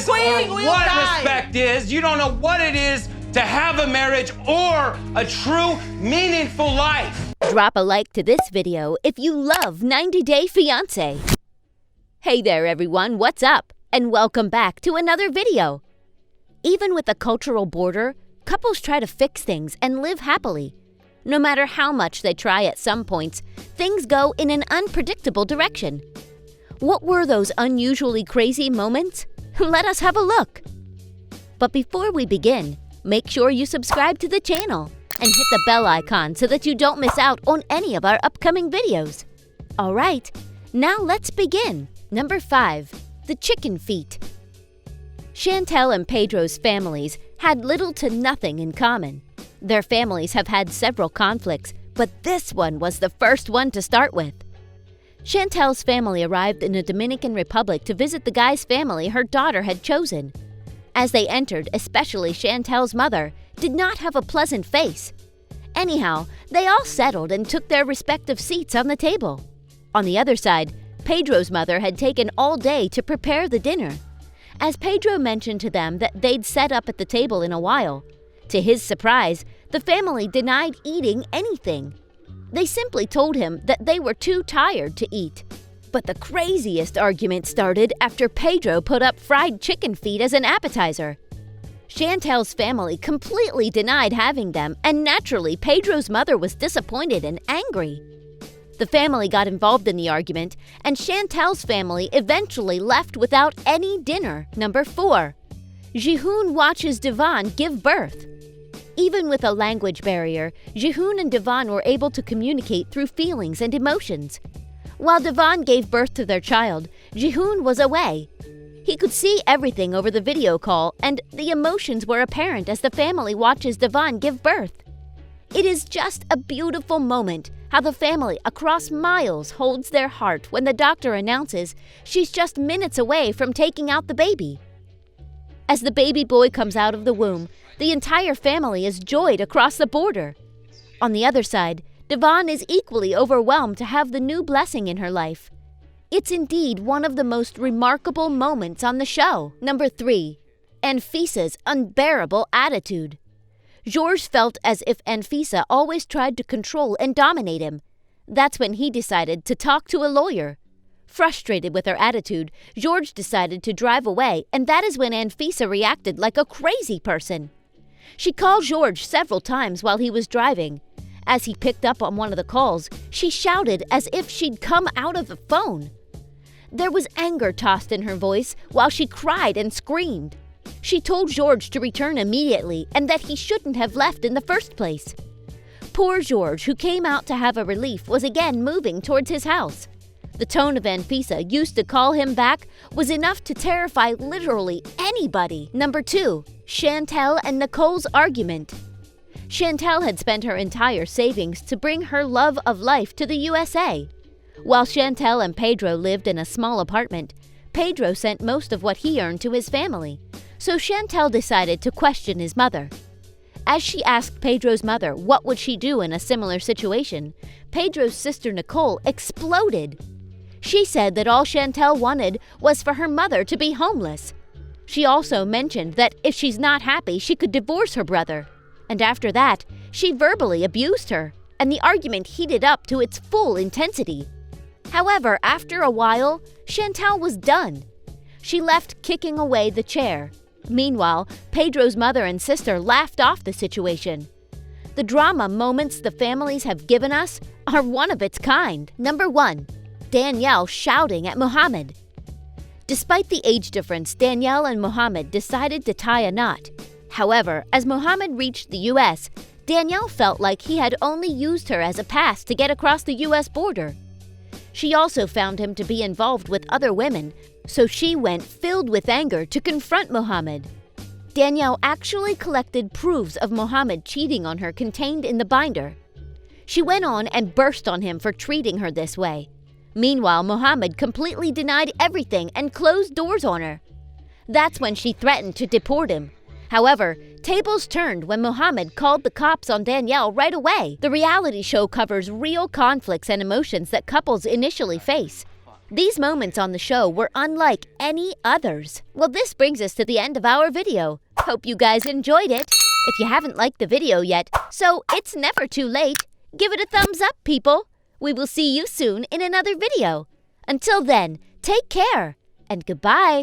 is or what respect is. You don't know what it is to have a marriage or a true, meaningful life. Drop a like to this video if you love 90 Day Fiance. Hey there everyone, what's up? And welcome back to another video. Even with a cultural border, couples try to fix things and live happily. No matter how much they try at some points, things go in an unpredictable direction. What were those unusually crazy moments? Let us have a look. But before we begin, make sure you subscribe to the channel and hit the bell icon so that you don't miss out on any of our upcoming videos. Alright, now let's begin. Number 5. The chicken feet. Chantel and Pedro's families had little to nothing in common. Their families have had several conflicts, but this one was the first one to start with. Chantel's family arrived in the Dominican Republic to visit the guy's family her daughter had chosen. As they entered, especially Chantel's mother, did not have a pleasant face. Anyhow, they all settled and took their respective seats on the table. On the other side, Pedro's mother had taken all day to prepare the dinner. As Pedro mentioned to them that they'd set up at the table in a while, to his surprise, the family denied eating anything. They simply told him that they were too tired to eat. But the craziest argument started after Pedro put up fried chicken feet as an appetizer. Chantel's family completely denied having them, and naturally, Pedro's mother was disappointed and angry. The family got involved in the argument, and Chantel's family eventually left without any dinner. Number 4. Jihoon watches Devon give birth. Even with a language barrier, Jihoon and Devon were able to communicate through feelings and emotions. While Devon gave birth to their child, Jihoon was away. He could see everything over the video call, and the emotions were apparent as the family watches Devon give birth. It is just a beautiful moment how the family across miles holds their heart when the doctor announces she's just minutes away from taking out the baby. As the baby boy comes out of the womb, the entire family is joyed across the border. On the other side, Devon is equally overwhelmed to have the new blessing in her life. It's indeed one of the most remarkable moments on the show. Number 3. Anfisa's unbearable attitude. Georges felt as if Anfisa always tried to control and dominate him. That's when he decided to talk to a lawyer. Frustrated with her attitude, Georges decided to drive away, and that is when Anfisa reacted like a crazy person. She called Georges several times while he was driving. As he picked up on one of the calls, she shouted as if she'd come out of a phone. There was anger tossed in her voice while she cried and screamed. She told Georges to return immediately and that he shouldn't have left in the first place. Poor Georges, who came out to have a relief, was again moving towards his house. The tone of Anfisa used to call him back was enough to terrify literally anybody. Number 2. Chantel and Nicole's argument. Chantel had spent her entire savings to bring her love of life to the USA. While Chantel and Pedro lived in a small apartment, Pedro sent most of what he earned to his family, so Chantel decided to question his mother. As she asked Pedro's mother what would she do in a similar situation, Pedro's sister Nicole exploded. She said that all Chantel wanted was for her mother to be homeless. She also mentioned that if she's not happy, she could divorce her brother. And after that, she verbally abused her, and the argument heated up to its full intensity. However, after a while, Chantel was done. She left kicking away the chair. Meanwhile, Pedro's mother and sister laughed off the situation. The drama moments the families have given us are one of its kind. Number 1. Danielle shouting at Mohammed. Despite the age difference, Danielle and Mohammed decided to tie a knot. However, as Mohammed reached the U.S., Danielle felt like he had only used her as a pass to get across the U.S. border. She also found him to be involved with other women, so she went filled with anger to confront Mohammed. Danielle actually collected proofs of Mohammed cheating on her contained in the binder. She went on and burst on him for treating her this way. Meanwhile, Mohammed completely denied everything and closed doors on her. That's when she threatened to deport him. However, tables turned when Mohammed called the cops on Danielle right away. The reality show covers real conflicts and emotions that couples initially face. These moments on the show were unlike any others. Well, this brings us to the end of our video. Hope you guys enjoyed it. If you haven't liked the video yet, so it's never too late, give it a thumbs up, people. We will see you soon in another video. Until then, take care and goodbye.